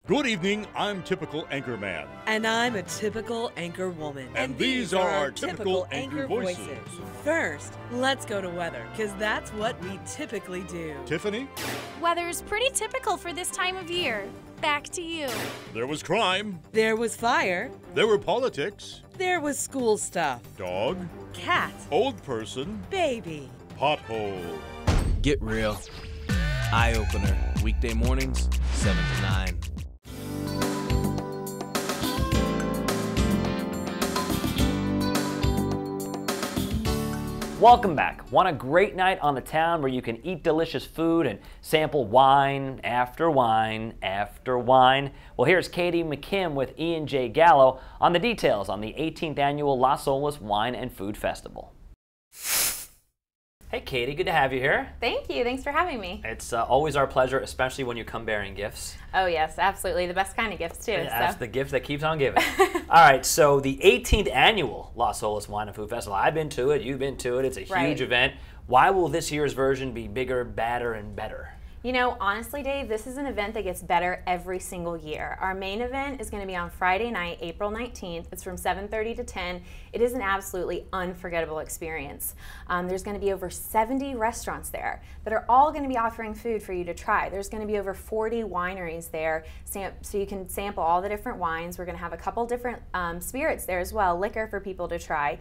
Good evening, I'm typical anchor man. And I'm a typical anchor woman. And these are our typical anchor voices. First, let's go to weather, because that's what we typically do. Tiffany? Weather's pretty typical for this time of year. Back to you. There was crime. There was fire. There were politics. There was school stuff. Dog. Cat. Old person. Baby. Pothole. Get real. Eye opener. Weekday mornings, 7 to 9. Welcome back. Want a great night on the town where you can eat delicious food and sample wine after wine after wine? Well, here's Katie McKim with Ian J. Gallo on the details on the 18th annual Las Olas Wine and Food Festival. Hey Katie, good to have you here. Thank you. Thanks for having me. It's always our pleasure, especially when you come bearing gifts. Oh yes, absolutely. The best kind of gifts too. That's the gift that keeps on giving. All right, so the 18th annual Las Olas Wine and Food Festival. I've been to it, you've been to it. It's a huge event. Why will this year's version be bigger, badder, and better? You know, honestly, Dave, this is an event that gets better every single year. Our main event is going to be on Friday night, April 19th. It's from 7:30 to 10. It is an absolutely unforgettable experience. There's going to be over 70 restaurants there that are all going to be offering food for you to try. There's going to be over 40 wineries there, so you can sample all the different wines. We're going to have a couple different spirits there as well, liquor for people to try.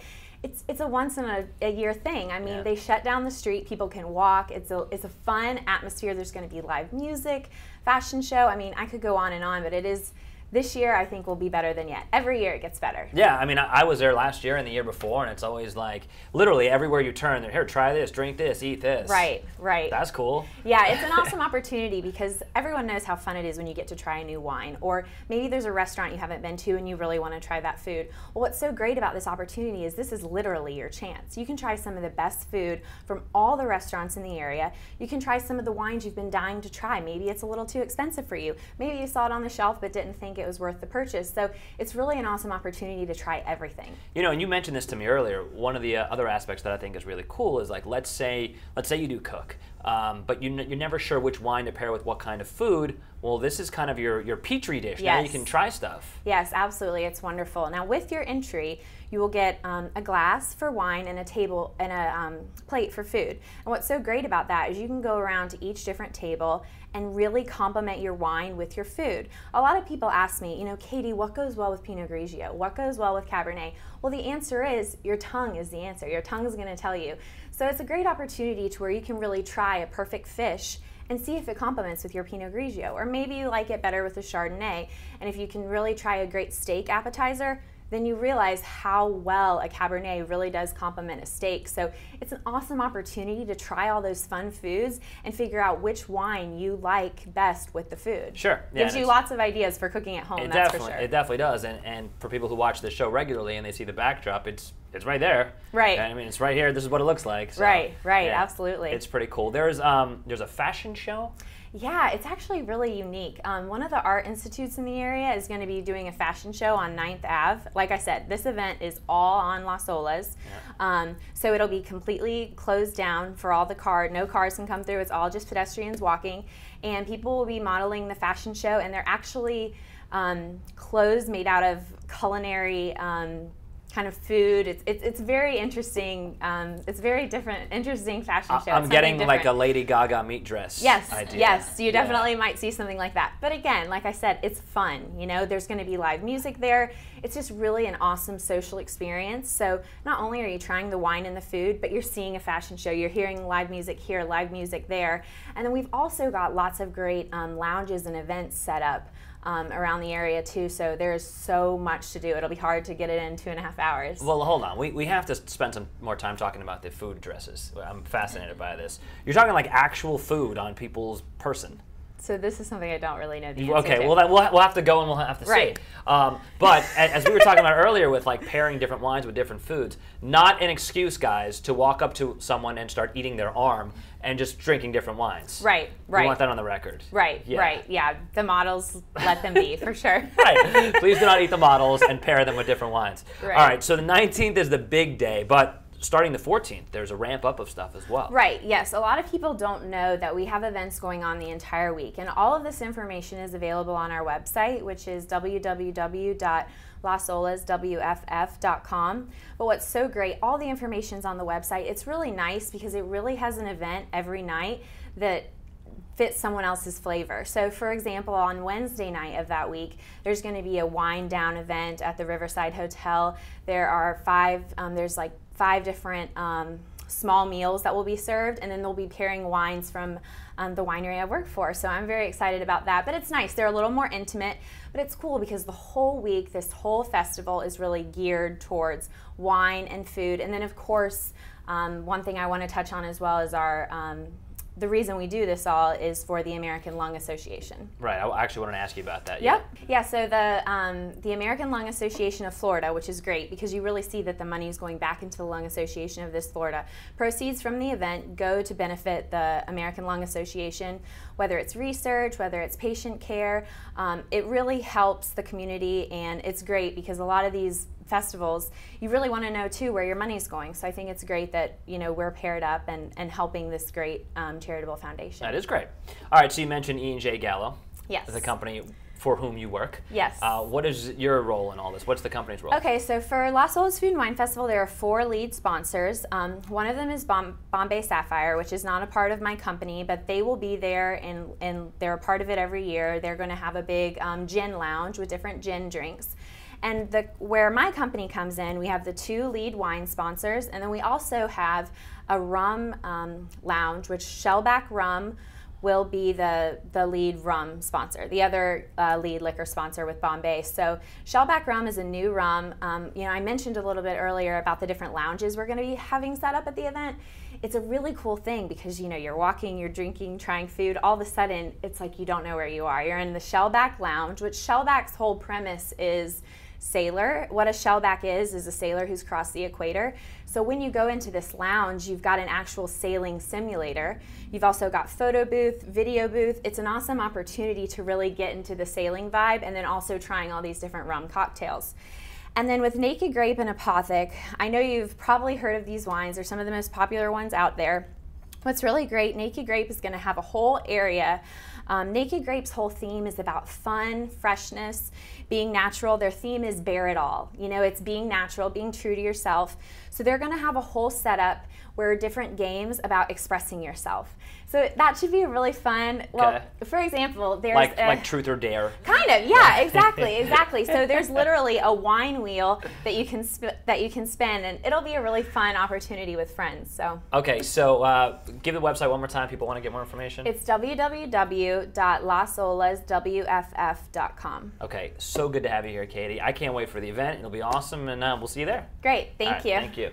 It's a once in a year thing. I mean, they shut down the street. People can walk. It's a fun atmosphere. There's going to be live music, fashion show. I mean, I could go on, but it is. This year, I think, will be better than yet. Every year, it gets better. Yeah, I mean, I was there last year and the year before, and it's always like, literally everywhere you turn, they're here, try this, drink this, eat this. Right, right. That's cool. Yeah, it's an awesome opportunity because everyone knows how fun it is when you get to try a new wine. Or maybe there's a restaurant you haven't been to and you really want to try that food. Well, what's so great about this opportunity is this is literally your chance. You can try some of the best food from all the restaurants in the area. You can try some of the wines you've been dying to try. Maybe it's a little too expensive for you. Maybe you saw it on the shelf but didn't think it was worth the purchase. So it's really an awesome opportunity to try everything. You know, and you mentioned this to me earlier. One of the other aspects that I think is really cool is like, let's say you do cook, but you're never sure which wine to pair with what kind of food. Well, this is kind of your petri dish. Yes. Now you can try stuff. Yes, absolutely. It's wonderful. Now with your entry, you will get a glass for wine and a table and a plate for food. And what's so great about that is you can go around to each different table and really complement your wine with your food. A lot of people ask me, you know, Katie, what goes well with Pinot Grigio? What goes well with Cabernet? Well, the answer is your tongue is the answer. Your tongue is going to tell you. So it's a great opportunity to where you can really try a perfect fish and see if it complements with your Pinot Grigio. Or maybe you like it better with a Chardonnay. And if you can really try a great steak appetizer, then you realize how well a Cabernet really does complement a steak. So it's an awesome opportunity to try all those fun foods and figure out which wine you like best with the food. Sure. Gives you lots of ideas for cooking at home, that's for sure. It definitely does. And for people who watch the show regularly and they see the backdrop, it's right there. Right. I mean, it's right here. This is what it looks like. So, right, yeah, absolutely. It's pretty cool. There's a fashion show. Yeah, it's actually really unique. One of the art institutes in the area is going to be doing a fashion show on 9th Ave. Like I said, this event is all on Las Olas. Yeah. So it'll be completely closed down for all the cars. No cars can come through. It's all just pedestrians walking. And people will be modeling the fashion show, and they're actually clothes made out of culinary kind of food. It's very interesting. It's very different, interesting fashion show. I'm getting like a Lady Gaga meat dress. Yes, idea. yes, you definitely might see something like that. But again, like I said, it's fun. You know, there's going to be live music there. It's just really an awesome social experience. So not only are you trying the wine and the food, but you're seeing a fashion show. You're hearing live music here, live music there, and then we've also got lots of great lounges and events set up around the area too, so there's so much to do. It'll be hard to get it in 2.5 hours. Well, hold on. We have to spend some more time talking about the food dresses. I'm fascinated by this. You're talking like actual food on people's person. So this is something I don't really know the answer Okay, to. well we'll have to go and we'll have to see. But as we were talking about earlier with like pairing different wines with different foods, not an excuse, guys, to walk up to someone and start eating their arm and just drinking different wines. Right. We want that on the record. Right. The models, let them be, for sure. Right. Please do not eat the models and pair them with different wines. Right. All right, so the 19th is the big day, but starting the 14th, there's a ramp up of stuff as well. Right, yes. A lot of people don't know that we have events going on the entire week, and all of this information is available on our website, which is www.lasolaswff.com. But what's so great, all the information's on the website. It's really nice because it really has an event every night that fits someone else's flavor. So for example, on Wednesday night of that week, there's going to be a wine down event at the Riverside Hotel. There are there's like 5 different small meals that will be served, and then they'll be pairing wines from the winery I work for. So I'm very excited about that. But it's nice. They're a little more intimate, but it's cool because the whole week, this whole festival is really geared towards wine and food. And then of course, one thing I want to touch on as well is the reason we do this all is for the American Lung Association. Right, I actually wanted to ask you about that. Yep. Yeah, so the American Lung Association of Florida, which is great because you really see that the money is going back into the Lung Association of this Florida. Proceeds from the event go to benefit the American Lung Association, whether it's research, whether it's patient care. It really helps the community, and it's great because a lot of these festivals, you really want to know too where your money's going. So I think it's great that we're paired up and helping this great charitable foundation. That is great. All right, so you mentioned E&J Gallo. Yes. The company for whom you work. Yes. What is your role in all this? What's the company's role? Okay, so for Las Olas Food and Wine Festival, there are 4 lead sponsors. One of them is Bombay Sapphire, which is not a part of my company, but they will be there, and they're a part of it every year. They're going to have a big gin lounge with different gin drinks. And where my company comes in, we have the 2 lead wine sponsors, and then we also have a rum lounge, which Shellback Rum will be the lead rum sponsor, the other lead liquor sponsor with Bombay. So Shellback Rum is a new rum. I mentioned a little bit earlier about the different lounges we're going to be having set up at the event. It's a really cool thing because you're walking, you're drinking, trying food. All of a sudden, it's like you don't know where you are. You're in the Shellback Lounge, which Shellback's whole premise is sailor. What a shellback is a sailor who's crossed the equator. So when you go into this lounge, you've got an actual sailing simulator. You've also got photo booth, video booth. It's an awesome opportunity to really get into the sailing vibe, and then also trying all these different rum cocktails. And then with Naked Grape and Apothic, I know you've probably heard of these wines. They're some of the most popular ones out there. What's really great, Naked Grape is going to have a whole area. Naked Grape's whole theme is about fun, freshness, being natural. Their theme is bear it all. It's being natural, being true to yourself. So they're going to have a whole setup where different games about expressing yourself. So that should be really fun. Well, for example, there's like Truth or Dare. Kind of, yeah, exactly. So there's literally a wine wheel that you can spin, and it'll be a really fun opportunity with friends. So. Okay, so give the website one more time. People want to get more information. It's www.lasolaswff.com. Okay, so good to have you here, Katie. I can't wait for the event. It'll be awesome, and we'll see you there. Great, thank you. Thank you.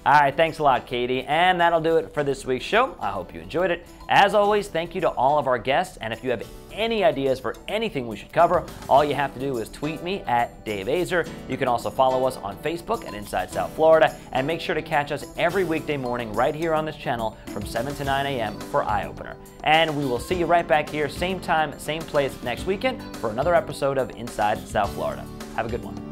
All right, thanks a lot, Katie. And that'll do it for this week's show. I hope you enjoyed it. As always, thank you to all of our guests. And if you have any ideas for anything we should cover, all you have to do is tweet me at Dave Azer. You can also follow us on Facebook at Inside South Florida. And make sure to catch us every weekday morning right here on this channel from 7 to 9 a.m. for Eye Opener. And we will see you right back here, same time, same place next weekend for another episode of Inside South Florida. Have a good one.